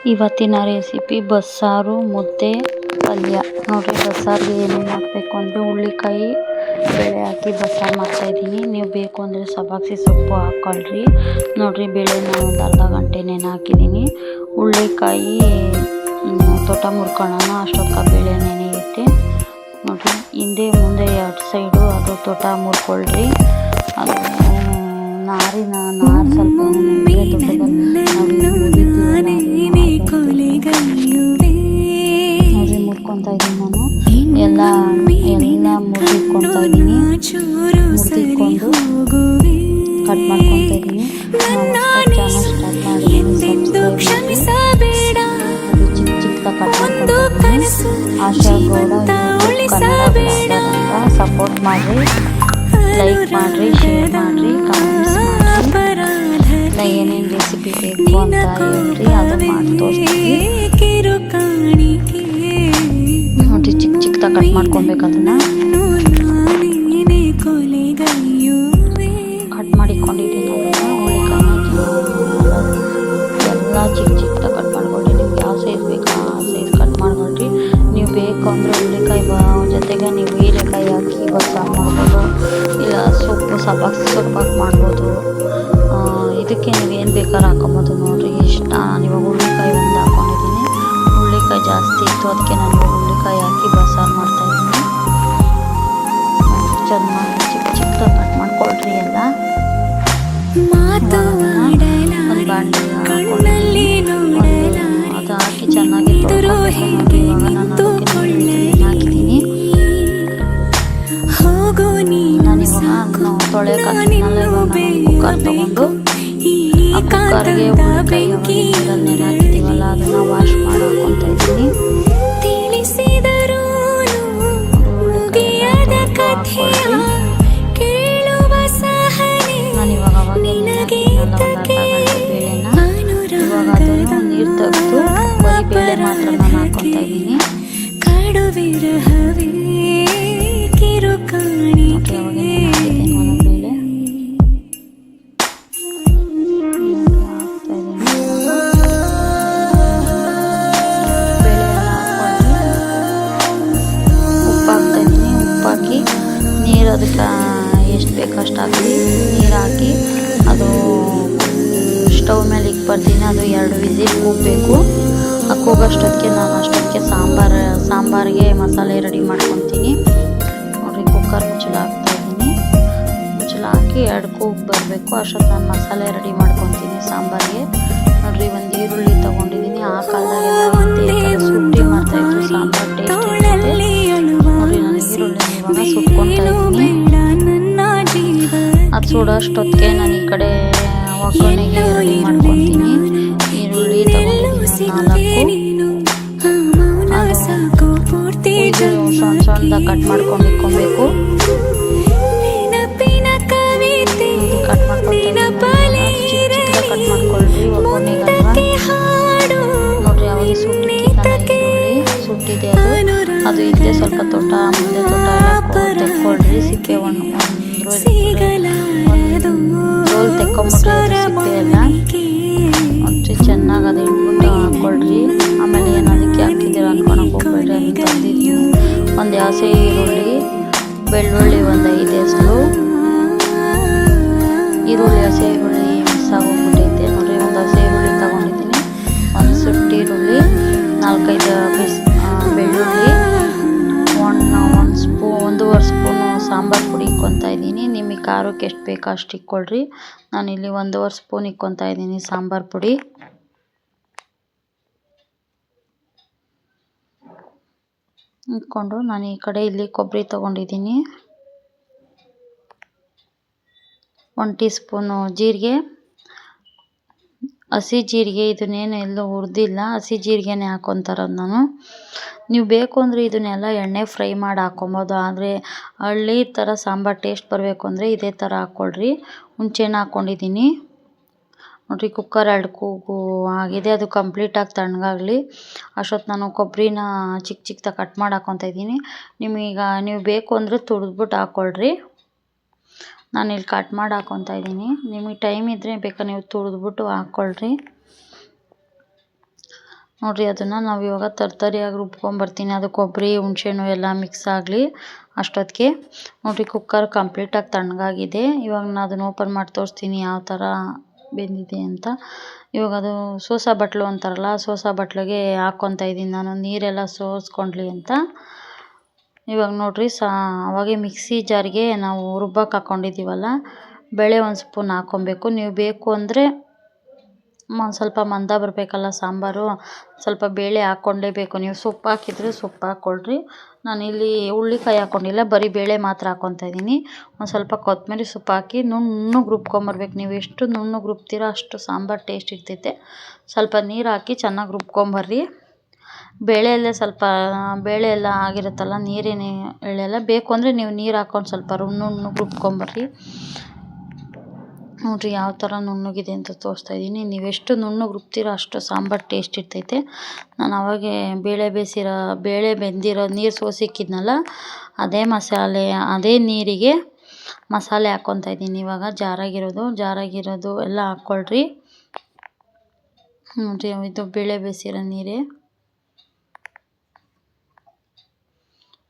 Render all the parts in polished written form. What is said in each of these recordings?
ಇವತ್ತಿನ ರೆಸಿಪಿ ಬಸ್ಸಾರು ಮುದ್ದೆ ಪಲ್ಯ ನೋಡಿರಿ. ಬಸ್ಸಾರಿಗೆ ಏನೇನು ಹಾಕಬೇಕು ಅಂದರೆ ಹುಳ್ಳಿಕಾಯಿ ಬೇಳೆ ಹಾಕಿ ಬಸ್ಸಾರು ಮಾಡ್ತಾಯಿದ್ದೀನಿ. ನೀವು ಬೇಕು ಅಂದರೆ ಸಬ್ಬಾಕ್ಷಿ ಸೊಪ್ಪು ಹಾಕ್ಕೊಳ್ರಿ. ನೋಡಿರಿ, ಬೇಳೆನ ಒಂದು ಅರ್ಧ ಗಂಟೆ ನೆನೆ ಹಾಕಿದ್ದೀನಿ. ಹುಳ್ಳಿಕಾಯಿ ತೋಟ ಮುರ್ಕೊಳ್ಳೋಣ ಅಷ್ಟೊತ್ತು ಬೇಳೆ ನೆನೆಯುತ್ತೆ. ನೋಡಿರಿ, ಹಿಂದೆ ಮುಂದೆ ಎರಡು ಸೈಡು ಅದು ತೋಟ ಮುರ್ಕೊಳ್ರಿ. ಅದು ನಾರು ಸ್ವಲ್ಪ ಮುರ್ಕೊತಾ ಇದ್ದೀನಿ. ನಾನು ಎಲ್ಲ ಮುರ್ದಿಟ್ಕೊತಾ ಇದ್ದೀನಿ. ಮುರ್ದಿಟ್ಕೊಂಡು ಕಟ್ ಮಾಡ್ಕೊತಾ ಇದ್ದೀನಿ. ಸ್ಟಾರ್ಟ್ ಮಾಡಿ ಚಿಕ್ಕ ಚಿಕ್ಕದಾಗಿ ಕಟ್ ಮಾಡ್ಕೊತೀನಿ. ಆಶಾ ಗೌಡ ಕನ್ನಡ ಸಪೋರ್ಟ್ ಮಾಡಿರಿ, ಲೈಕ್ ಮಾಡಿರಿ, ಶೇರ್ ಮಾಡಿರಿ, ಕಮೆಂಟ್ಸ್ ಮಾಡಿರಿ. ಏನೇನು ರೆಸಿಪಿ ಬೇಕು ಅಂತ ಹೇಳ್ರಿ, ಅದು ಮಾಡಿ ತೋರಿಸ್ತೀವಿ. ನೋಡಿ, ಚಿಕ್ಕ ಚಿಕ್ಕದಾಗಿ ಕಟ್ ಮಾಡ್ಕೊಬೇಕು. ಅದನ್ನು ಕಟ್ ಮಾಡಿಕೊಂಡಿದ್ದೀನಿ. ಎಲ್ಲ ಚಿಕ್ಕ ಚಿಕ್ಕದಾಗಿ ಕಟ್ ಮಾಡ್ಕೊಳ್ರಿ. ನಿಮ್ಗೆ ಯಾವ ಸೈಜ್ ಬೇಕು ಆ ಸೈಜ್ ಕಟ್ ಮಾಡ್ಕೊಳ್ರಿ. ನೀವು ಬೇಕು ಅಂದರೆ ಹುಳ್ಳಿಕಾಯಿ ಜೊತೆಗೆ ನೀವು ಹೀರೆಕಾಯಿ ಹಾಕಿ ಬಸ್ಸಾರು ಮಾಡ್ಬೋದು, ಇಲ್ಲ ಸೊಪ್ಪು ಸಬ್ಬಾಕ್ಷಿ ಸೊಪ್ಪು ಹಾಕಿ ಮಾಡ್ಬೋದು. ಇದಕ್ಕೆ ನೀವು ಏನು ಬೇಕಾದ್ರೂ ಹಾಕೊಬೋದು. ನೋಡಿರಿ, ಇಷ್ಟ ನಾನು ಇವಾಗ ಹುಳ್ಳಿಕಾಯಿ ಒಂದು ಹಾಕ್ಕೊಂಡಿದ್ದೀನಿ. ಹುಳ್ಳಿಕಾಯಿ ಜಾಸ್ತಿ ಇತ್ತು, ಅದಕ್ಕೆ ನಾನು ಹುಳ್ಳಿಕಾಯಿ ಹಾಕಿ ಬಸ್ಸಾರು ಮಾಡ್ತಾಯಿದ್ದೀನಿ. ಚೆನ್ನಾಗಿ ಚಿಕ್ಕ ಚಿಕ್ಕದಾಗಿ ಕಟ್ ಮಾಡ್ಕೊಳ್ರಿ. ಎಲ್ಲ ಒಂದು ಬಾಂಡೆ ಅದು ಹಾಕಿ ಚೆನ್ನಾಗಿ ಹಾಕಿದ್ದೀನಿ. ನಾನಿವಾಗ ತೊಳೆಯೋಕ್ಕಾಗ್ತಿಲ್ಲ. ಕುಕ್ಕರ್ ತೊಗೊಂಡು ಆ ಕುಕ್ಕರ್ಗೆ ಹುಳ್ಳಿಕಾಯಿ ನೀರಲ್ಲಿ ಹಾಕಿದ್ದೀವಲ್ಲ ಅದನ್ನು ವಾಶ್ ಮಾಡಿ ಹಾಕ್ಕೊತಾ ಇದ್ದೀನಿ. ನಾನಿವಾಗ ಇವಾಗ ಅದನ್ನು ನೀರು ತೆಗೆದು ಬರೀ ಬೇಳೆ ಮಾತ್ರ ನಾನು ಹಾಕ್ಕೊತಾ ಇದ್ದೀನಿ. ನೀರು ಅದಕ್ಕೆ ಎಷ್ಟು ಬೇಕು ಅಷ್ಟು ಹಾಕಿ ನೀರು ಹಾಕಿ ಅದು ಸ್ಟವ್ ಮೇಲೆ ಇಕ್ಬರ್ತೀನಿ. ಅದು 2 ವಿಸಿಲ್ ಕೂಗಬೇಕು. ಆ ಕೂಗೋಷ್ಟೊತ್ತಿಗೆ ನಾನು ಅಷ್ಟೊತ್ತಿಗೆ ಸಾಂಬಾರಿಗೆ ಮಸಾಲೆ ರೆಡಿ ಮಾಡ್ಕೊತೀನಿ. ನೋಡಿರಿ, ಕುಕ್ಕರ್ ಮುಚ್ಚಳ ಹಾಕ್ತಾಯಿದ್ದೀನಿ. ಮುಚ್ಚಳ ಹಾಕಿ 2 ಕೂಗು ಬರಬೇಕು. ಅಷ್ಟೊತ್ತು ನಾನು ಮಸಾಲೆ ರೆಡಿ ಮಾಡ್ಕೊತೀನಿ ಸಾಂಬಾರಿಗೆ. ನೋಡಿರಿ, ಒಂದು ಈರುಳ್ಳಿ ತೊಗೊಂಡಿದ್ದೀನಿ. ಆ ಕಾಲದಾಗೆಲ್ಲ ಸುಟ್ಟಿ ಮಾಡ್ತಾಯಿದ್ರು ಸಾಂಬಾರು ಟೇಸ್ಟ್ ಇರುತ್ತೆ. ನೋಡಿರಿ, ನಾನು ಈರುಳ್ಳಿ ಇವಾಗ ಸುಟ್ಕೊತಾ ಇದ್ದೀನಿ. ಅದು ಸುಡೋಷ್ಟೊತ್ತಿಗೆ ನಾನು ಈ ಕಡೆ ಒಗ್ಗರಣೆಗೆ ರೆಡಿ ಮಾಡ್ಕೊತೀನಿ. ಈರುಳ್ಳಿ ತಗೊಂಡಿದ್ದೀನಿ 4. ಸಣ್ಣ ಸಣ್ಣದಾಗಿ ಕಟ್ ಮಾಡ್ಕೊಂಡು ಇಟ್ಕೊಬೇಕು. ಕಟ್ ಮಾಡ್ಕೊಳ್ತೀನಿ. ಚಿಕ್ಕ ಚಿಕ್ಕದಾಗಿ ಕಟ್ ಮಾಡ್ಕೊಳ್ರಿ ಒಗ್ಗರಣೆಗಲ್ವಾ. ನೋಡಿರಿ, ಅವಾಗ ಸುಟ್ಟಿದೆ. ಅದು ಇದ್ದೆ ಸ್ವಲ್ಪ ತೋಟ ಮುಂದೆ ತೋಟ ಎಲ್ಲ ತೆಕ್ಕೊಳ್ರಿ. ಸಿಪ್ಪೆ ಒಂದು ರೋಲ್ ತೆಕ್ಕೊಂಬಿಟ್ರೆ ಸಿಪ್ಪೆ ಎಲ್ಲ ಒಂಚೂರು ಚೆನ್ನಾಗಿ ಅದು ಇಟ್ಬಿಟ್ಟು ಹಾಕ್ಕೊಳ್ರಿ. ಆಮೇಲೆ ಏನು ಅದಕ್ಕೆ ಹಾಕಿದ್ದೀರ ಅನ್ಕೊಳಕ್ಕೆ ಹೋಗ್ಬೇಡ್ರಿ. ಅಂತ ತಂದಿದ್ದೀನಿ ಒಂದು ಹಸಿ ಈರುಳ್ಳಿ, ಬೆಳ್ಳುಳ್ಳಿ ಒಂದು 5 ಎಸಳು. ಹಸಿ ಈರುಳ್ಳಿ ಮಿಕ್ಸ್ ಆಗೋಗ್ಬಿಟ್ಟೈತೆ. ನೋಡಿರಿ, ಒಂದು ಹಸಿ ಈರುಳ್ಳಿ ತೊಗೊಂಡಿದ್ದೀನಿ, ಒಂದು ಸುಟ್ಟು ಈರುಳ್ಳಿ, 4-5 ಪೀಸ್ ಬೆಳ್ಳುಳ್ಳಿ, 1.5 ಸ್ಪೂನು ಸಾಂಬಾರು ಪುಡಿ ಇಕ್ಕೊತಾ ಇದ್ದೀನಿ. ನಿಮಗೆ ಖಾರಕ್ಕೆ ಎಷ್ಟು ಬೇಕೋ ಅಷ್ಟು ಇಕ್ಕೊಳ್ರಿ. ನಾನಿಲ್ಲಿ 1.5 ಸ್ಪೂನ್ ಇಕ್ಕೊತಾ ಇದ್ದೀನಿ ಸಾಂಬಾರು ಪುಡಿ. ಇಟ್ಕೊಂಡು ನಾನು ಈ ಕಡೆ ಇಲ್ಲಿ ಕೊಬ್ಬರಿ ತೊಗೊಂಡಿದ್ದೀನಿ, 1 ಟೀ ಸ್ಪೂನು ಜೀರಿಗೆ, ಹಸಿ ಜೀರಿಗೆ. ಇದನ್ನೇನು ಎಲ್ಲೂ ಹುರಿದಿಲ್ಲ, ಹಸಿ ಜೀರಿಗೆನೇ ಹಾಕ್ಕೊತಾರದು ನಾನು. ನೀವು ಬೇಕು ಅಂದರೆ ಇದನ್ನೆಲ್ಲ ಎಣ್ಣೆ ಫ್ರೈ ಮಾಡಿ ಹಾಕ್ಕೊಬೋದು. ಆದರೆ ಹಳ್ಳಿ ಥರ ಸಾಂಬಾರು ಟೇಸ್ಟ್ ಬರಬೇಕು ಅಂದರೆ ಇದೇ ಥರ ಹಾಕ್ಕೊಳ್ರಿ. ಹುಣಸೆಹಣ್ಣು ಹಾಕ್ಕೊಂಡಿದ್ದೀನಿ. ನೋಡಿರಿ, ಕುಕ್ಕರ್ 2 ಕೂಗು ಆಗಿದೆ. ಅದು ಕಂಪ್ಲೀಟಾಗಿ ತಣ್ಣಗಾಗಲಿ ಅಷ್ಟೊತ್ತು ನಾನು ಕೊಬ್ಬರಿನ ಚಿಕ್ಕ ಚಿಕ್ಕದಾಗಿ ಕಟ್ ಮಾಡಿ ಹಾಕ್ಕೊತಾ ಇದ್ದೀನಿ. ನೀವು ಬೇಕು ಅಂದರೆ ತುರಿದ್ಬಿಟ್ಟು ಹಾಕ್ಕೊಳ್ರಿ. ನಾನಿಲ್ಲಿ ಕಟ್ ಮಾಡಿ ಹಾಕ್ಕೊತಾ ಇದ್ದೀನಿ. ನಿಮಗೆ ಟೈಮ್ ಇದ್ದರೆ ಬೇಕಾದ್ರೆ ನೀವು ತುರಿದ್ಬಿಟ್ಟು ಹಾಕ್ಕೊಳ್ರಿ. ನೋಡಿರಿ ಅದನ್ನು ನಾವು ಇವಾಗ ತರ್ತರಿಯಾಗಿ ರುಬ್ಕೊಂಬರ್ತೀನಿ. ಅದು ಕೊಬ್ಬರಿ ಹುಣಸೆಹಣ್ಣು ಎಲ್ಲ ಮಿಕ್ಸ್ ಆಗಲಿ ಅಷ್ಟೊತ್ತಿಗೆ. ನೋಡಿರಿ ಕುಕ್ಕರ್ ಕಂಪ್ಲೀಟಾಗಿ ತಣ್ಣಗಾಗಿದೆ. ಇವಾಗ ನಾನು ಅದನ್ನು ಓಪನ್ ಮಾಡಿ ತೋರಿಸ್ತೀನಿ ಯಾವ ಥರ ಬೆಂದಿದೆ ಅಂತ. ಇವಾಗ ಅದು ಸೋಸಾ ಬಟ್ಲು ಅಂತಾರಲ್ಲ, ಸೋಸಾ ಬಟ್ಲಿಗೆ ಹಾಕ್ಕೊತಾ ಇದ್ದೀನಿ ನಾನು, ನೀರೆಲ್ಲ ಸೋಸ್ಕೊಂಡ್ಲಿ ಅಂತ. ಇವಾಗ ನೋಡಿರಿ ಅವಾಗೆ ಮಿಕ್ಸಿ ಜಾರಿಗೆ ನಾವು ರುಬ್ಬಕ್ಕೆ ಹಾಕ್ಕೊಂಡಿದ್ದೀವಲ್ಲ, ಬೇಳೆ ಒಂದು ಸ್ಪೂನ್ ಹಾಕ್ಕೊಬೇಕು. ನೀವು ಬೇಕು ಅಂದರೆ ಸ್ವಲ್ಪ ಮಂದ ಬರಬೇಕಲ್ಲ ಸಾಂಬಾರು, ಸ್ವಲ್ಪ ಬೇಳೆ ಹಾಕ್ಕೊಳ್ಳೇಬೇಕು. ನೀವು ಸೊಪ್ಪು ಹಾಕಿದರೆ ಸೊಪ್ಪು ಹಾಕ್ಕೊಳ್ರಿ. ನಾನಿಲ್ಲಿ ಹುಳ್ಳಿಕಾಯಿ ಹಾಕ್ಕೊಂಡಿಲ್ಲ, ಬರೀ ಬೇಳೆ ಮಾತ್ರ ಹಾಕ್ಕೊತಾ ಇದ್ದೀನಿ. ಒಂದು ಸ್ವಲ್ಪ ಕೊತ್ತಂಬರಿ ಸೊಪ್ಪು ಹಾಕಿ ನುಣ್ಣಗೆ ರುಬ್ಕೊಂಬರ್ಬೇಕು. ನೀವು ಎಷ್ಟು ನುಣ್ಣಗೆ ರುಬ್ತೀರೋ ಅಷ್ಟು ಸಾಂಬಾರು ಟೇಸ್ಟ್ ಇರ್ತೈತೆ. ಸ್ವಲ್ಪ ನೀರು ಹಾಕಿ ಚೆನ್ನಾಗಿ ರುಬ್ಕೊಂಬರ್ರಿ. ಬೇಳೆಯಲ್ಲೇ ಸ್ವಲ್ಪ ಬೇಳೆ ಎಲ್ಲ ಆಗಿರುತ್ತಲ್ಲ, ನೀರಿನ ಎಳೆಲ್ಲ ಬೇಕು ಅಂದರೆ ನೀವು ನೀರು ಹಾಕ್ಕೊಂಡು ಸ್ವಲ್ಪ ನುಣ್ಣಗೆ ರುಬ್ಕೊಂಬರ್ರಿ. ನೋಡಿರಿ ಯಾವ ಥರ ನುಣ್ಣಗಿದೆ ಅಂತ ತೋರಿಸ್ತಾ ಇದ್ದೀನಿ. ನೀವೆಷ್ಟು ನುಣ್ಣಗೆ ರುಬ್ತೀರೋ ಅಷ್ಟು ಸಾಂಬಾರು ಟೇಸ್ಟ್ ಇರ್ತೈತೆ. ನಾನು ಅವಾಗೆ ಬೇಳೆ ಬೆಂದಿರೋ ನೀರು ಸೋಸಿಕ್ಕಿದ್ನಲ್ಲ, ಅದೇ ಮಸಾಲೆ ಅದೇ ನೀರಿಗೆ ಮಸಾಲೆ ಹಾಕ್ಕೊತಾ ಇದ್ದೀನಿ. ಇವಾಗ ಜಾರಾಗಿರೋದು ಎಲ್ಲ ಹಾಕ್ಕೊಳ್ರಿ. ನೋಡಿರಿ ಇದು ಬೇಳೆ ಬೇಯಿಸಿರೋ ನೀರೇ.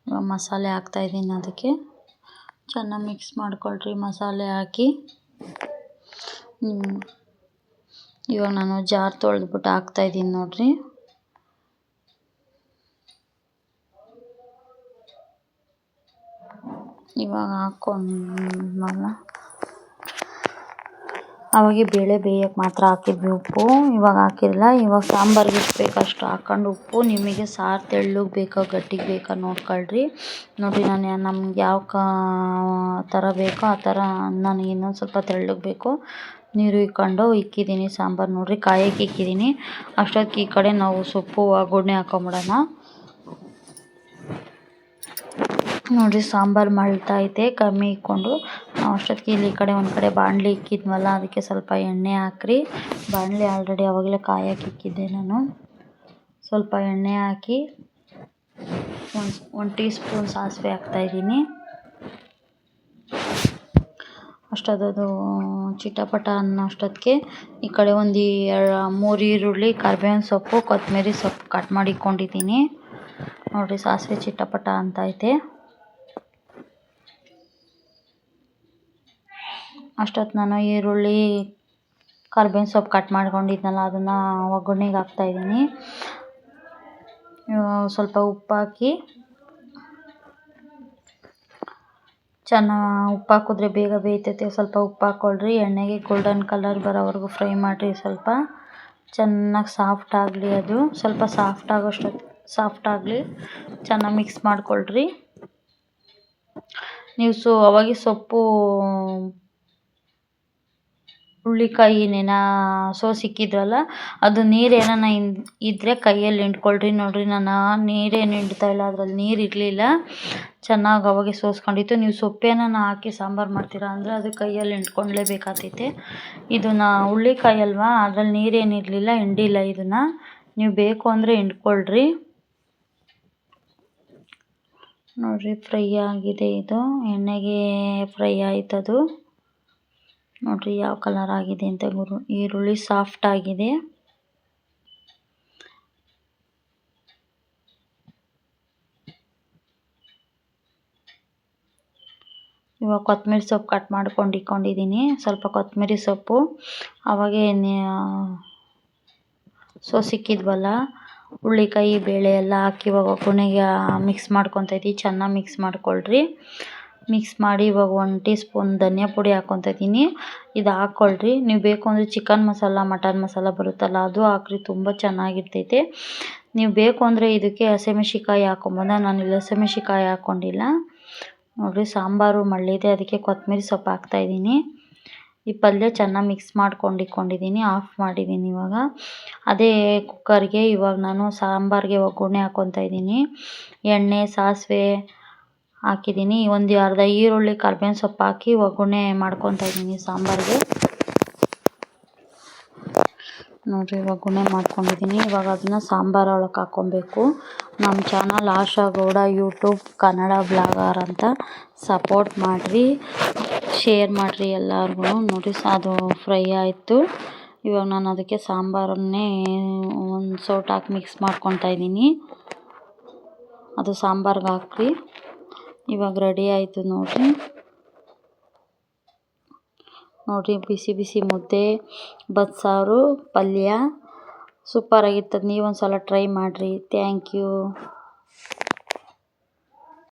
ಇವಾಗ ಮಸಾಲೆ ಹಾಕ್ತಾಯಿದ್ದೀನಿ, ಅದಕ್ಕೆ ಚೆನ್ನಾಗಿ ಮಿಕ್ಸ್ ಮಾಡ್ಕೊಳ್ರಿ ಮಸಾಲೆ ಹಾಕಿ. ಇವಾಗ ನಾನು ಜಾರ್ ತೊಳೆದ್ಬಿಟ್ಟು ಹಾಕ್ತಾಯಿದ್ದೀನಿ ನೋಡಿರಿ. ಇವಾಗ ಹಾಕ್ಕೊಂಡಲ್ಲ, ಅವಾಗೆ ಬೇಳೆ ಬೇಯಕ್ಕೆ ಮಾತ್ರ ಹಾಕಿದ್ವಿ ಉಪ್ಪು, ಇವಾಗ ಹಾಕಿರಲಿಲ್ಲ. ಇವಾಗ ಸಾಂಬಾರಿಗೆ ಎಷ್ಟು ಬೇಕೋ ಅಷ್ಟು ಹಾಕ್ಕೊಂಡು ಉಪ್ಪು, ನಿಮಗೆ ಸಾರು ತೆಳ್ಳಗೆ ಬೇಕೋ ಗಟ್ಟಿಗೆ ಬೇಕೋ ನೋಡ್ಕೊಳ್ರಿ. ನೋಡಿರಿ ನಾನು ನಮ್ಗೆ ಯಾವ ಥರ ಬೇಕೋ ಆ ಥರ, ನನಗೆ ಇನ್ನೊಂದು ಸ್ವಲ್ಪ ತೆಳ್ಳಗೆ ಬೇಕು, ನೀರು ಇಕ್ಕಿದ್ದೀನಿ ಸಾಂಬಾರು. ನೋಡಿರಿ ಕಾಯಕ್ಕೆ ಇಕ್ಕಿದ್ದೀನಿ. ಅಷ್ಟೊತ್ತಿಗೆ ಈ ಕಡೆ ನಾವು ಸೊಪ್ಪು ಒಗ್ಗರಣೆ ಹಾಕೊಂಬಿಡೋಣ. ನೋಡಿರಿ ಸಾಂಬಾರು ಮಳ್ತಾ ಐತೆ, ಕಮ್ಮಿ ಇಕ್ಕೊಂಡು ನಾವು ಅಷ್ಟೊತ್ತಿಗೆ ಇಲ್ಲಿ ಈ ಕಡೆ ಒಂದು ಕಡೆ ಬಾಣಲಿ ಇಕ್ಕಿದ್ವಲ್ಲ, ಅದಕ್ಕೆ ಸ್ವಲ್ಪ ಎಣ್ಣೆ ಹಾಕ್ರಿ. ಬಾಣಲಿ ಆಲ್ರೆಡಿ ಆವಾಗಲೇ ಕಾಯಕ್ಕೆ ಇಕ್ಕಿದ್ದೆ ನಾನು. ಸ್ವಲ್ಪ ಎಣ್ಣೆ ಹಾಕಿ ಒಂದು ಟೀ ಸ್ಪೂನ್ ಸಾಸಿವೆ ಹಾಕ್ತಾಯಿದ್ದೀನಿ. ಅಷ್ಟೊಂದು ಚಿಟಪಟ ಅನ್ನೋ ಅಷ್ಟೊತ್ತಿಗೆ ಈ ಕಡೆ ಒಂದು 3 ಈರುಳ್ಳಿ, ಕರಿಬೇವಿನ ಸೊಪ್ಪು, ಕೊತ್ತಂಬರಿ ಸೊಪ್ಪು ಕಟ್ ಮಾಡಿ ಇಟ್ಕೊಂಡಿದ್ದೀನಿ. ನೋಡಿರಿ ಸಾಸಿವೆ ಚಿಟಪಟ ಅಂತ ಐತೆ. ಅಷ್ಟೊತ್ತು ನಾನು ಈರುಳ್ಳಿ, ಕರಿಬೇವಿನ ಸೊಪ್ಪು ಕಟ್ ಮಾಡ್ಕೊಂಡಿದ್ನಲ್ಲ, ಅದನ್ನು ಒಗ್ಗರಣೆಗೆ ಹಾಕ್ತಾಯಿದ್ದೀನಿ. ಸ್ವಲ್ಪ ಉಪ್ಪು ಹಾಕಿ ಉಪ್ಪು ಹಾಕಿದ್ರೆ ಬೇಗ ಬೇಯ್ತೈತೆ. ಸ್ವಲ್ಪ ಉಪ್ಪು ಹಾಕ್ಕೊಳ್ರಿ. ಎಣ್ಣೆಗೆ ಗೋಲ್ಡನ್ ಕಲರ್ ಬರೋವರೆಗೂ ಫ್ರೈ ಮಾಡಿರಿ. ಸ್ವಲ್ಪ ಚೆನ್ನಾಗಿ ಸಾಫ್ಟ್ ಆಗಲಿ, ಅದು ಸ್ವಲ್ಪ ಸಾಫ್ಟ್ ಆಗಲಿ, ಚೆನ್ನಾಗಿ ಮಿಕ್ಸ್ ಮಾಡ್ಕೊಳ್ರಿ. ನೀವು ಅವಾಗೆ ಸೊಪ್ಪು ಹುಳ್ಳಿಕಾಯಿನ ಸೋಸಿಕ್ಕಿದ್ರಲ್ಲ, ಅದು ನೀರೇನ ಇದ್ದರೆ ಕೈಯಲ್ಲಿ ಹಿಂಡ್ಕೊಳ್ರಿ. ನೋಡಿರಿ ನಾನು ನೀರೇನು ಹಿಂಡ್ತಾಯಿಲ್ಲ, ಅದರಲ್ಲಿ ನೀರು ಇರಲಿಲ್ಲ, ಚೆನ್ನಾಗಿ ಅವಾಗೆ ಸೋಸ್ಕೊಂಡಿತ್ತು. ನೀವು ಸೊಪ್ಪೇನ ಹಾಕಿ ಸಾಂಬಾರು ಮಾಡ್ತೀರಾ ಅಂದರೆ ಅದು ಕೈಯಲ್ಲಿ ಹಿಂಡ್ಕೊಳ್ಳೇಬೇಕಾಗ್ತೈತೆ. ಇದನ್ನು ಹುಳ್ಳಿಕಾಯಿ ಅಲ್ವಾ, ಅದರಲ್ಲಿ ನೀರೇನಿರಲಿಲ್ಲ, ಹಿಂಡಿಲ್ಲ. ಇದನ್ನು ನೀವು ಬೇಕು ಅಂದರೆ ಹಿಂಡ್ಕೊಳ್ರಿ. ನೋಡಿರಿ ಫ್ರೈ ಆಗಿದೆ, ಇದು ಎಣ್ಣೆಗೆ ಫ್ರೈ ಆಯ್ತದು. ನೋಡಿರಿ ಯಾವ ಕಲರ್ ಆಗಿದೆ ಅಂತ. ಈರುಳ್ಳಿ ಸಾಫ್ಟ್ ಆಗಿದೆ. ಇವಾಗ ಕೊತ್ತಂಬರಿ ಸೊಪ್ಪು ಕಟ್ ಮಾಡ್ಕೊಂಡು ಇಟ್ಕೊಂಡಿದ್ದೀನಿ. ಸ್ವಲ್ಪ ಕೊತ್ತಂಬರಿ ಸೊಪ್ಪು ಅವಾಗೆ ಸೋಸಿಕ್ಕಿದ್ವಲ್ಲ, ಹುಳ್ಳಿಕಾಯಿ ಬೇಳೆ ಎಲ್ಲ ಹಾಕಿ ಇವಾಗ ಒಗ್ಗರಣೆಗೆ ಮಿಕ್ಸ್ ಮಾಡ್ಕೊತಾ ಇದ್ದೀವಿ. ಚೆನ್ನಾಗಿ ಮಿಕ್ಸ್ ಮಾಡ್ಕೊಳ್ರಿ. ಮಿಕ್ಸ್ ಮಾಡಿ ಇವಾಗ 1 ಟೀ ಸ್ಪೂನ್ ಧನಿಯಾ ಪುಡಿ ಹಾಕ್ಕೊತಾ ಇದ್ದೀನಿ. ಇದು ಹಾಕ್ಕೊಳ್ರಿ. ನೀವು ಬೇಕು ಅಂದರೆ ಚಿಕನ್ ಮಸಾಲ, ಮಟನ್ ಮಸಾಲ ಬರುತ್ತಲ್ಲ, ಅದು ಹಾಕ್ರಿ, ತುಂಬ ಚೆನ್ನಾಗಿರ್ತೈತೆ. ನೀವು ಬೇಕು ಅಂದರೆ ಇದಕ್ಕೆ ಹಸಿಮೆಣ್ಸಿಕಾಯಿ ಹಾಕ್ಕೊಬೋದು. ನಾನಿಲ್ಲಿ ಹಸಿಮೆಣ್ಸಿಕಾಯಿ ಹಾಕ್ಕೊಂಡಿಲ್ಲ. ನೋಡಿರಿ ಸಾಂಬಾರು ಮಳ್ಳಿದೆ, ಅದಕ್ಕೆ ಕೊತ್ತಂಬರಿ ಸೊಪ್ಪು ಹಾಕ್ತಾಯಿದ್ದೀನಿ. ಈ ಪಲ್ಯ ಚೆನ್ನಾಗಿ ಮಿಕ್ಸ್ ಮಾಡ್ಕೊಂಡು ಇಟ್ಕೊಂಡಿದ್ದೀನಿ. ಆಫ್ ಮಾಡಿದ್ದೀನಿ. ಇವಾಗ ಅದೇ ಕುಕ್ಕರ್ಗೆ ಇವಾಗ ನಾನು ಸಾಂಬಾರಿಗೆ ಒಗ್ಗರಣೆ ಹಾಕ್ಕೊತಾ ಇದ್ದೀನಿ. ಎಣ್ಣೆ, ಸಾಸಿವೆ ಹಾಕಿದ್ದೀನಿ. ಒಂದು ಅರ್ಧ ಈರುಳ್ಳಿ, ಕರಿಬೇವಿನ ಸೊಪ್ಪು ಹಾಕಿ ಒಗ್ಗರಣೆ ಮಾಡ್ಕೊತಾ ಇದ್ದೀನಿ ಸಾಂಬಾರಿಗೆ. ನೋಡಿರಿ ಒಗ್ಗರಣೆ ಮಾಡ್ಕೊಂಡಿದ್ದೀನಿ. ಇವಾಗ ಅದನ್ನು ಸಾಂಬಾರು ಒಳಗೆ ಹಾಕ್ಕೊಬೇಕು. ನಮ್ಮ ಚಾನಲ್ ಆಶಾ ಗೌಡ ಯೂಟ್ಯೂಬ್ ಕನ್ನಡ ಬ್ಲಾಗರ್ ಅಂತ ಸಪೋರ್ಟ್ ಮಾಡಿರಿ, ಶೇರ್ ಮಾಡಿರಿ ಎಲ್ಲರಿಗೂ. ನೋಡಿರಿ ಅದು ಫ್ರೈ ಆಯಿತು. ಇವಾಗ ನಾನು ಅದಕ್ಕೆ ಸಾಂಬಾರನ್ನೇ ಒಂದು ಸೌಟ್ ಹಾಕಿ ಮಿಕ್ಸ್ ಮಾಡ್ಕೊತಾ ಇದ್ದೀನಿ. ಅದು ಸಾಂಬಾರ್ಗೆ ಹಾಕ್ರಿ. ಇವಾಗ ರೆಡಿ ಆಯಿತು ನೋಡಿರಿ. ಬಿಸಿ ಬಿಸಿ ಮುದ್ದೆ, ಬಸ್ಸಾರು, ಪಲ್ಯ ಸೂಪರಾಗಿರ್ತದೆ. ನೀವೊಂದು ಸಲ ಟ್ರೈ ಮಾಡಿರಿ. Thank you.